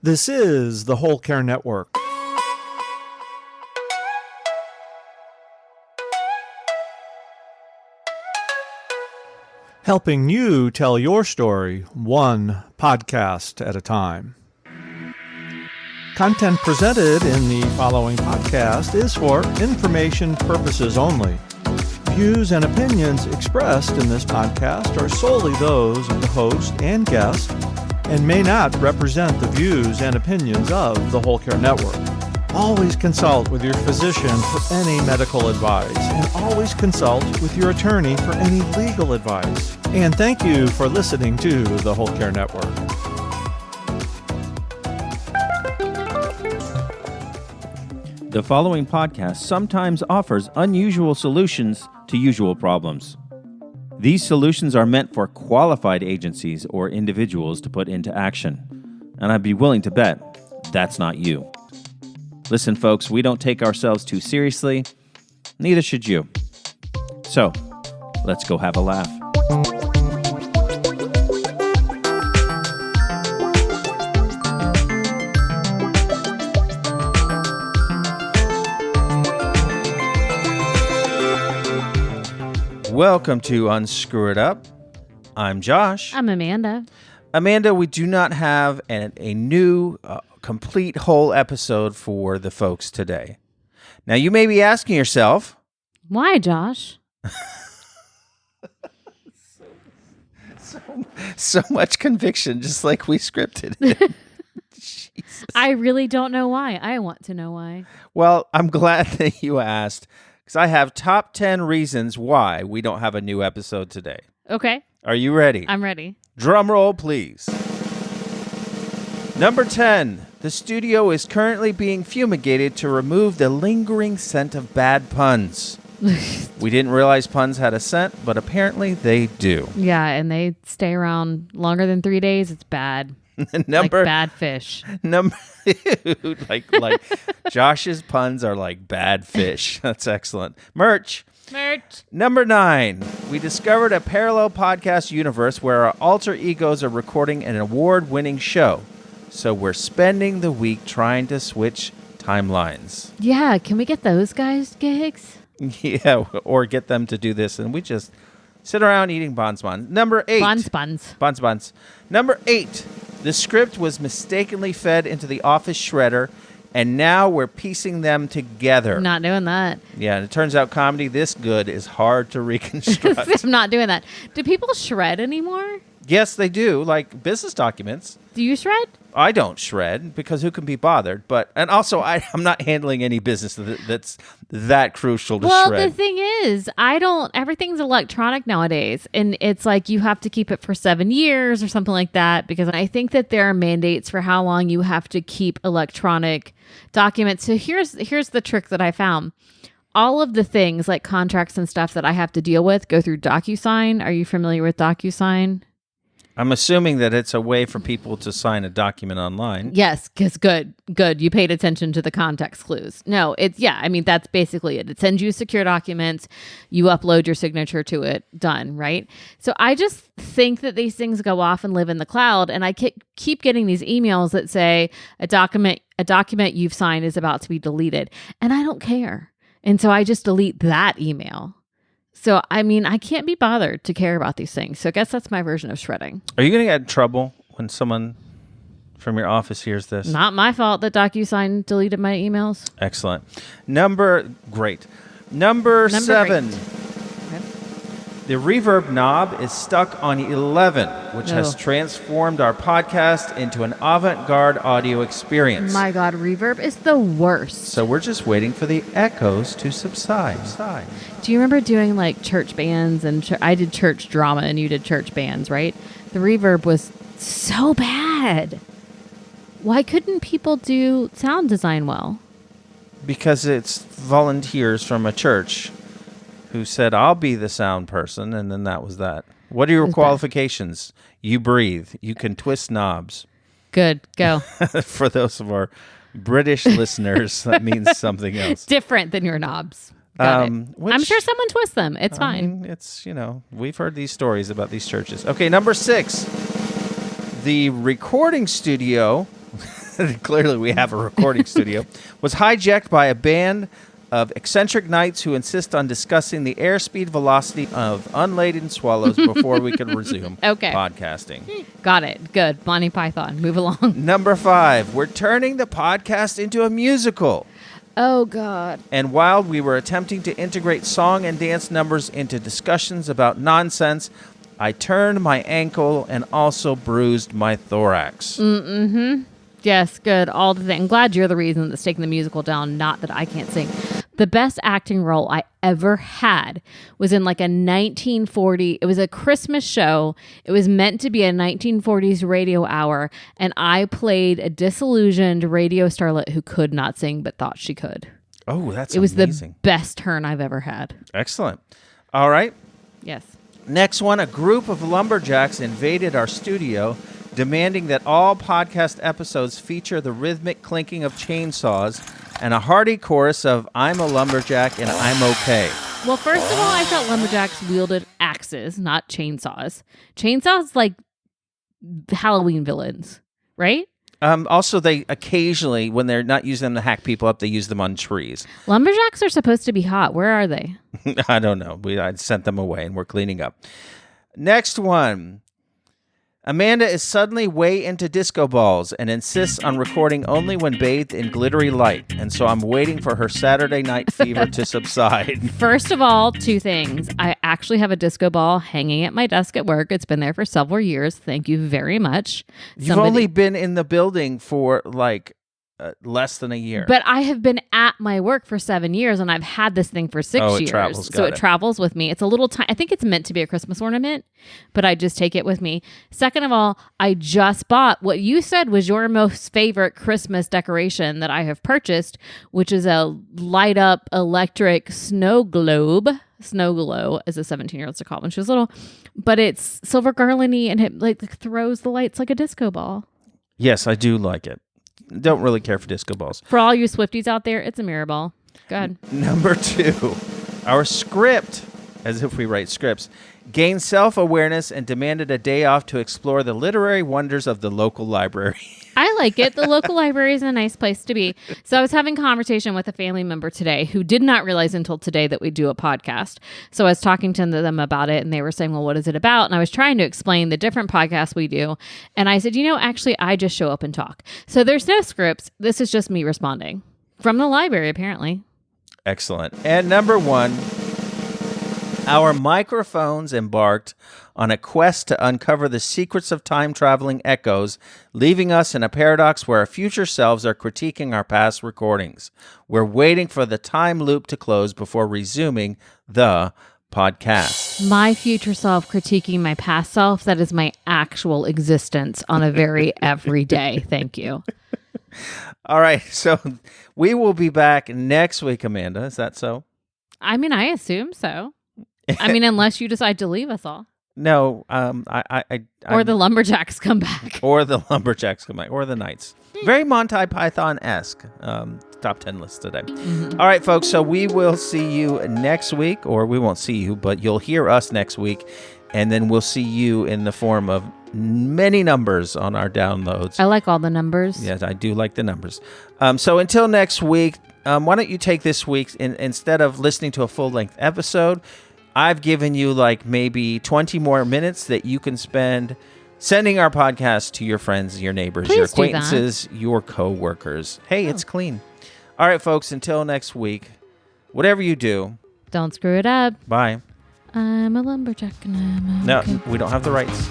This is the Whole Care Network. Helping you tell your story one podcast at a time. Content presented in the following podcast is for information purposes only. Views and opinions expressed in this podcast are solely those of the host and guest and may not represent the views and opinions of the Whole Care Network. Always consult with your physician for any medical advice, and always consult with your attorney for any legal advice. And thank you for listening to the Whole Care Network. The following podcast sometimes offers unusual solutions to usual problems. These solutions are meant for qualified agencies or individuals to put into action. And I'd be willing to bet that's not you. Listen, folks, we don't take ourselves too seriously. Neither should you. So, let's go have a laugh. Welcome to Unscrew It Up. I'm Josh. I'm Amanda. Amanda, we do not have a new, complete whole episode for the folks today. Now, you may be asking yourself, why, Josh? so much conviction, just like we scripted it. Jesus. I really don't know why. I want to know why. Well, I'm glad that you asked, because I have top 10 reasons why we don't have a new episode today. Okay. Are you ready? I'm ready. Drum roll, please. Number 10. The studio is currently being fumigated to remove the lingering scent of bad puns. We didn't realize puns had a scent, but apparently they do. Yeah, and they stay around longer than 3 days. It's bad. Like bad fish. like Josh's puns are like bad fish. That's excellent. Merch. Number 9. We discovered a parallel podcast universe where our alter egos are recording an award-winning show. So we're spending the week trying to switch timelines. Yeah, can we get those guys gigs? Yeah, or get them to do this, and we just sit around eating bonbons. Number 8. Bonbons. Number 8. The script was mistakenly fed into the office shredder, and now we're piecing them together. I'm not doing that. Yeah, and it turns out comedy this good is hard to reconstruct. I'm not doing that. Do people shred anymore? Yes, they do, like business documents. Do you shred? I don't shred because who can be bothered? And also, I'm not handling any business that's that crucial to shred. Well, the thing is, everything's electronic nowadays. And it's like you have to keep it for 7 years or something like that. Because I think that there are mandates for how long you have to keep electronic documents. So here's the trick that I found. All of the things like contracts and stuff that I have to deal with go through DocuSign. Are you familiar with DocuSign? I'm assuming that it's a way for people to sign a document online. Yes, because good. You paid attention to the context clues. No, that's basically it. It sends you secure documents. You upload your signature to it. Done, right? So I just think that these things go off and live in the cloud. And I keep getting these emails that say a document you've signed is about to be deleted. And I don't care. And so I just delete that email. So, I can't be bothered to care about these things. So I guess that's my version of shredding. Are you going to get in trouble when someone from your office hears this? Not my fault that DocuSign deleted my emails. Excellent. Number 7. Okay. The reverb knob is stuck on 11, which has transformed our podcast into an avant-garde audio experience. My God, reverb is the worst. So we're just waiting for the echoes to subside. Do you remember doing like church bands? And I did church drama and you did church bands, right? The reverb was so bad. Why couldn't people do sound design well? Because it's volunteers from a church who said, I'll be the sound person, and then that was that. What are your qualifications? You breathe. You can twist knobs. Good. Go. For those of our British listeners, that means something else. Different than your knobs. I'm sure someone twists them. It's fine. It's, we've heard these stories about these churches. Okay, number 6. The recording studio clearly we have a recording studio, was hijacked by a band of eccentric knights who insist on discussing the airspeed velocity of unladen swallows before we can resume podcasting. Got it. Good. Monty Python. Move along. Number 5, we're turning the podcast into a musical. Oh, God. And while we were attempting to integrate song and dance numbers into discussions about nonsense, I turned my ankle and also bruised my thorax. Mm-hmm. Yes, good. All the things. I'm glad you're the reason that's taking the musical down, not that I can't sing. The best acting role I ever had was in like a 1940, it was a Christmas show. It was meant to be a 1940s radio hour, and I played a disillusioned radio starlet who could not sing but thought she could. Oh, that's It was amazing. the best turn I've ever had. Excellent. All right. Yes. Next one, a group of lumberjacks invaded our studio, demanding that all podcast episodes feature the rhythmic clinking of chainsaws and a hearty chorus of I'm a lumberjack and I'm okay. Well, first of all, I thought lumberjacks wielded axes, not chainsaws. Chainsaws like Halloween villains, right? Also, they occasionally, when they're not using them to hack people up, they use them on trees. Lumberjacks are supposed to be hot. Where are they? I don't know. I sent them away and we're cleaning up. Next one. Amanda is suddenly way into disco balls and insists on recording only when bathed in glittery light. And so I'm waiting for her Saturday night fever to subside. First of all, 2 things. I actually have a disco ball hanging at my desk at work. It's been there for several years. Thank you very much. You've only been in the building for like less than a year. But I have been at my work for 7 years, and I've had this thing for 6 years. It travels. So it travels with me. It's a little tiny. I think it's meant to be a Christmas ornament, but I just take it with me. Second of all, I just bought what you said was your most favorite Christmas decoration that I have purchased, which is a light up electric snow globe. Snow glow, as a 17-year-old used to call it when she was little. But it's silver garlandy, and it like throws the lights like a disco ball. Yes, I do like it. Don't really care for disco balls. For all you Swifties out there, it's a mirror ball. Go ahead. Number 2, our script, as if we write scripts, gained self-awareness and demanded a day off to explore the literary wonders of the local library. I like it. The local library is a nice place to be. So I was having a conversation with a family member today who did not realize until today that we do a podcast. So I was talking to them about it, and they were saying, well, what is it about? And I was trying to explain the different podcasts we do. And I said, actually, I just show up and talk. So there's no scripts. This is just me responding from the library, apparently. Excellent. And number 1, our microphones embarked on a quest to uncover the secrets of time-traveling echoes, leaving us in a paradox where our future selves are critiquing our past recordings. We're waiting for the time loop to close before resuming the podcast. My future self critiquing my past self, that is my actual existence on a very everyday. Thank you. All right, so we will be back next week, Amanda. Is that so? I mean, I assume so. I mean, unless you decide to leave us all. No, or the lumberjacks come back. Or the lumberjacks come back. Or the knights. Very Monty Python-esque top 10 list today. Mm-hmm. All right, folks. So we will see you next week. Or we won't see you, but you'll hear us next week. And then we'll see you in the form of many numbers on our downloads. I like all the numbers. Yes, I do like the numbers. So until next week, why don't you take this week, instead of listening to a full-length episode, I've given you like maybe 20 more minutes that you can spend sending our podcast to your friends, your neighbors, your acquaintances, your co-workers. Hey, it's clean. All right, folks, until next week, whatever you do, don't screw it up. Bye. I'm a lumberjack and I'm okay. No, we don't have the rights.